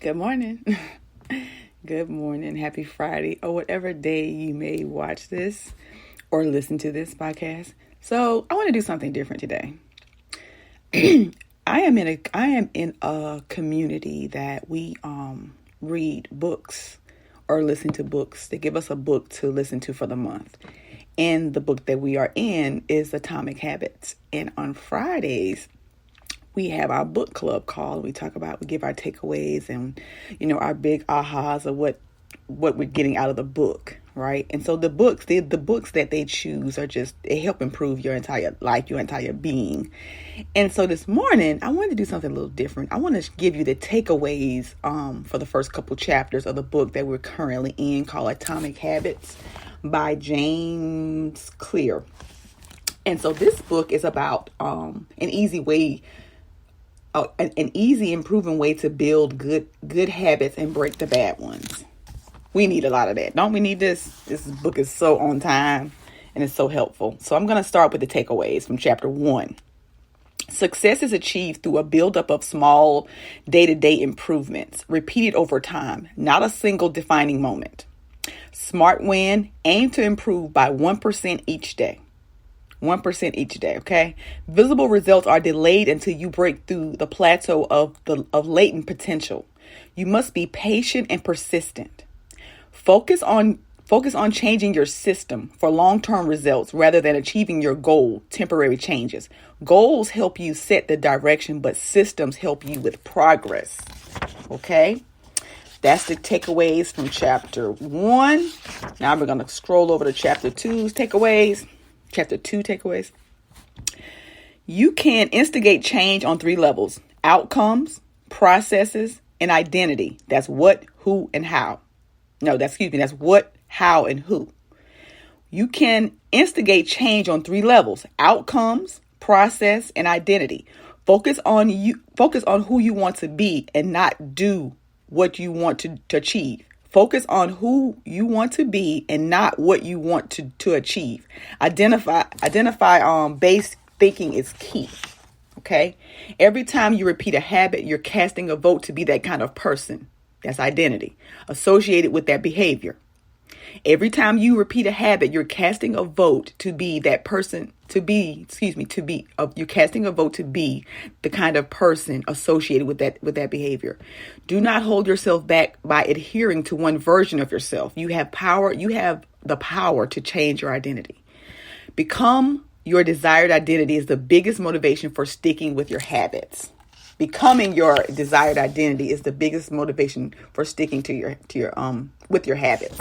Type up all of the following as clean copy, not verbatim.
Good morning. Good morning. Happy Friday, or whatever day you may watch this or listen to this podcast. So I want to do something different today. I am in a community that we read books or listen to books. They give us a book to listen to for the month. And the book that we are in is Atomic Habits. And on Fridays, we have our book club call. We give our takeaways and, our big ahas of what we're getting out of the book, right? And so the books that they choose they help improve your entire life, your entire being. And so this morning, I wanted to do something a little different. I want to give you the takeaways for the first couple chapters of the book that we're currently in, called Atomic Habits by James Clear. And so this book is about an easy improving way to build good habits and break the bad ones. We need a lot of that. Don't we need this? This book is so on time and it's so helpful. So I'm going to start with the takeaways from chapter 1. Success is achieved through a buildup of small day-to-day improvements, repeated over time, not a single defining moment. Smart win, aim to improve by 1% each day. 1% each day, okay? Visible results are delayed until you break through the plateau of latent potential. You must be patient and persistent. Focus on changing your system for long-term results rather than achieving your goal, temporary changes. Goals help you set the direction, but systems help you with progress. Okay? That's the takeaways from chapter 1. Now we're going to scroll over to chapter 2's takeaways. Chapter 2 takeaways. You can instigate change on 3 levels: outcomes, processes, and identity. That's what, who, and how. That's what, how, and who. You can instigate change on 3 levels: outcomes, process, and identity. Focus on who you want to be and not do what you want to achieve. Focus on who you want to be and not what you want to achieve. Identify based thinking is key. Okay. Every time you repeat a habit, you're casting a vote to be that kind of person. That's identity associated with that behavior. Every time you repeat a habit, you're casting a vote to be that person, you're casting a vote to be the kind of person associated with that behavior. Do not hold yourself back by adhering to one version of yourself. You have the power to change your identity. Become your desired identity is the biggest motivation for sticking with your habits. Becoming your desired identity is the biggest motivation for sticking with your habits.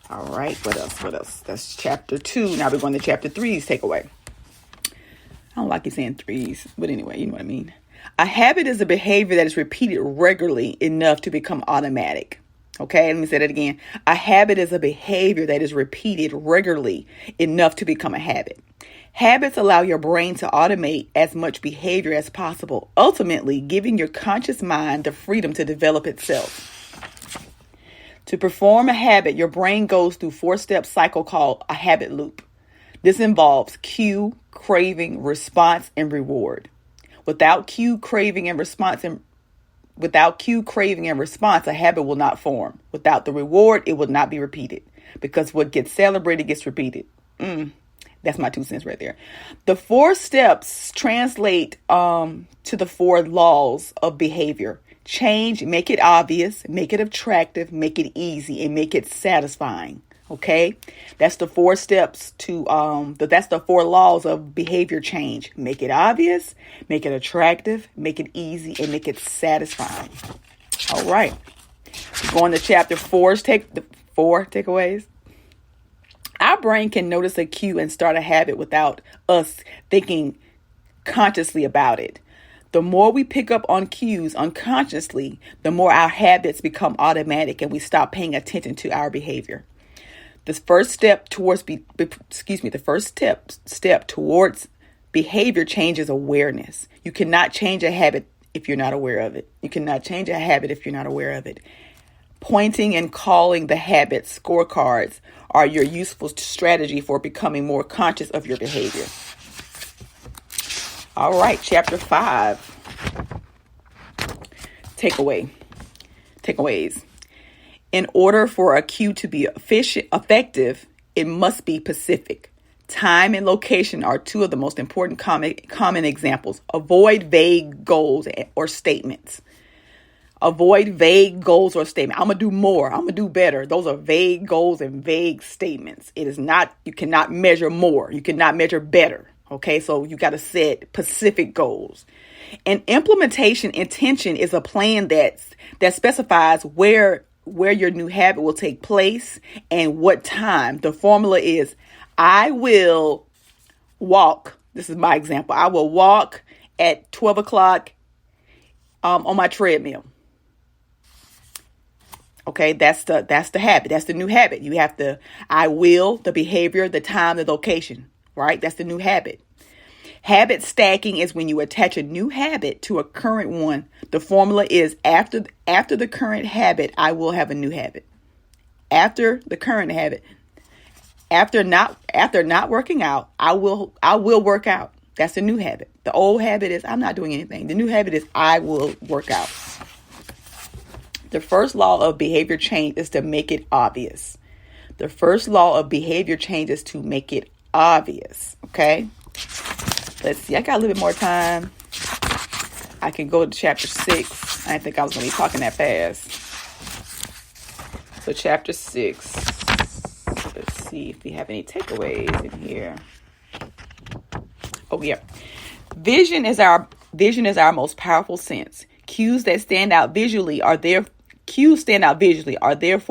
All right, what else? That's chapter 2. Now we're going to chapter 3's takeaway. I don't like you saying 3's, but anyway, you know what I mean. A habit is a behavior that is repeated regularly enough to become automatic. Okay, let me say that again. A habit is a behavior that is repeated regularly enough to become a habit. Habits allow your brain to automate as much behavior as possible, ultimately giving your conscious mind the freedom to develop itself. To perform a habit, your brain goes through 4-step cycle called a habit loop. This involves cue, craving, response, and reward. Without cue, craving, and response, a habit will not form. Without the reward, it will not be repeated, because what gets celebrated gets repeated. That's my 2 cents right there. The 4 steps translate to the 4 laws of behavior. Change, make it obvious, make it attractive, make it easy, and make it satisfying. Okay? That's the 4 steps that's the 4 laws of behavior change. Make it obvious, make it attractive, make it easy, and make it satisfying. All right. Going to chapter 4's 4 takeaways. Our brain can notice a cue and start a habit without us thinking consciously about it. The more we pick up on cues unconsciously, the more our habits become automatic and we stop paying attention to our behavior. The first step towards behavior change is awareness. You cannot change a habit if you're not aware of it. Pointing and calling the habit scorecards are your useful strategy for becoming more conscious of your behavior. All right, chapter 5. Takeaway. takeaways. In order for a cue to be effective, it must be specific. Time and location are two of the most important common examples. Avoid vague goals or statements. Avoid vague goals or statements. I'm going to do more. I'm going to do better. Those are vague goals and vague statements. It is not, you cannot measure more. You cannot measure better. Okay, so you got to set specific goals. And implementation intention is a plan that specifies where your new habit will take place and what time. The formula is, I will walk. This is my example. I will walk at 12 o'clock on my treadmill. Okay, that's the habit. That's the new habit. You have to, I will, the behavior, the time, the location, right? That's the new habit. Habit stacking is when you attach a new habit to a current one. The formula is after the current habit, I will have a new habit. After the current habit, after not working out, I will work out. That's the new habit. The old habit is I'm not doing anything. The new habit is I will work out. The first law of behavior change is to make it obvious. The first law of behavior change is to make it obvious. Okay. Let's see. I got a little bit more time. I can go to chapter 6. I didn't think I was going to be talking that fast. So chapter 6. Let's see if we have any takeaways in here. Oh, yeah. Vision is our most powerful sense. Cues stand out visually are therefore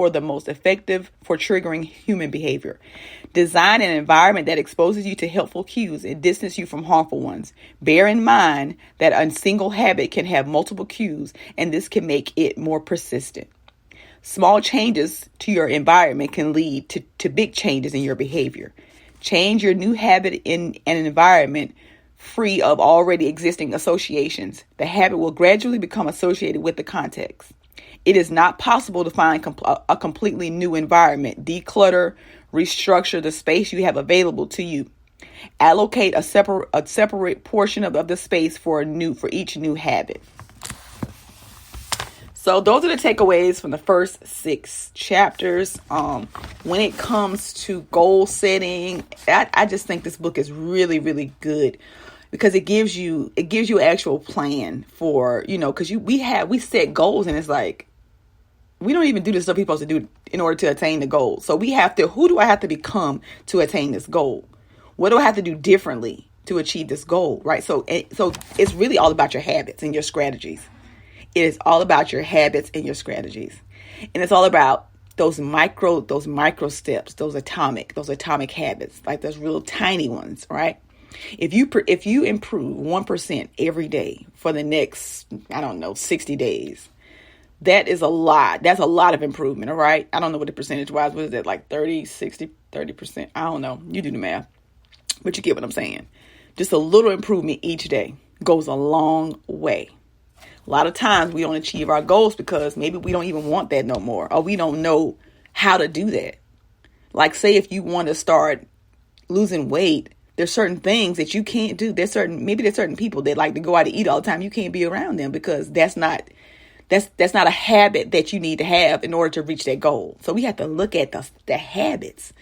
the most effective for triggering human behavior. Design an environment that exposes you to helpful cues and distance you from harmful ones. Bear in mind that a single habit can have multiple cues, and this can make it more persistent. Small changes to your environment can lead to big changes in your behavior. Change your new habit in an environment free of already existing associations. The habit will gradually become associated with the context. It is not possible to find a completely new environment. Declutter, restructure the space you have available to you. Allocate a separate portion of the space for each new habit. So those are the takeaways from the first 6 chapters. When it comes to goal setting, I just think this book is really, really good because it gives you an actual plan for, because we set goals and it's like, we don't even do the stuff we're supposed to do in order to attain the goal. So who do I have to become to attain this goal? What do I have to do differently to achieve this goal? Right. So it's really all about your habits and your strategies. It is all about your habits and your strategies. And it's all about those micro steps, those atomic habits, like those real tiny ones, right? If you improve 1% every day for the next, 60 days, that is a lot. That's a lot of improvement. All right. I don't know what the percentage wise, what is that? Like 30, 60, 30%. I don't know. You do the math, but you get what I'm saying. Just a little improvement each day goes a long way. A lot of times we don't achieve our goals because maybe we don't even want that no more, or we don't know how to do that. Like say if you want to start losing weight, there's certain things that you can't do. There's certain people that like to go out to eat all the time. You can't be around them because that's not a habit that you need to have in order to reach that goal. So we have to look at the habits.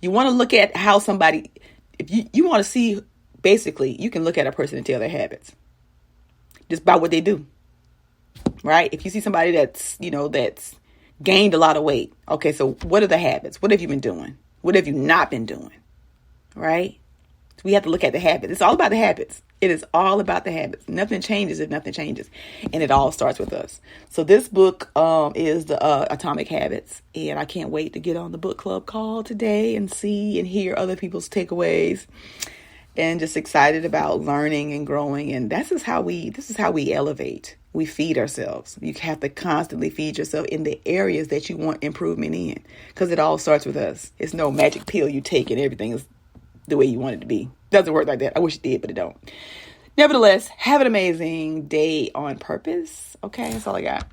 You want to look at how somebody, if you want to see, basically, you can look at a person and tell their habits just by what they do, right? If you see somebody that's gained a lot of weight. Okay, so what are the habits? What have you been doing? What have you not been doing? Right? So we have to look at the habits. It's all about the habits. It is all about the habits. Nothing changes if nothing changes. And it all starts with us. So this book is the Atomic Habits. And I can't wait to get on the book club call today and see and hear other people's takeaways. And just excited about learning and growing. And this is how we elevate. We feed ourselves. You have to constantly feed yourself in the areas that you want improvement in. Because it all starts with us. It's no magic pill you take and everything is the way you want it to be. Doesn't work like that. I wish it did, but it don't. Nevertheless, have an amazing day on purpose. Okay, that's all I got.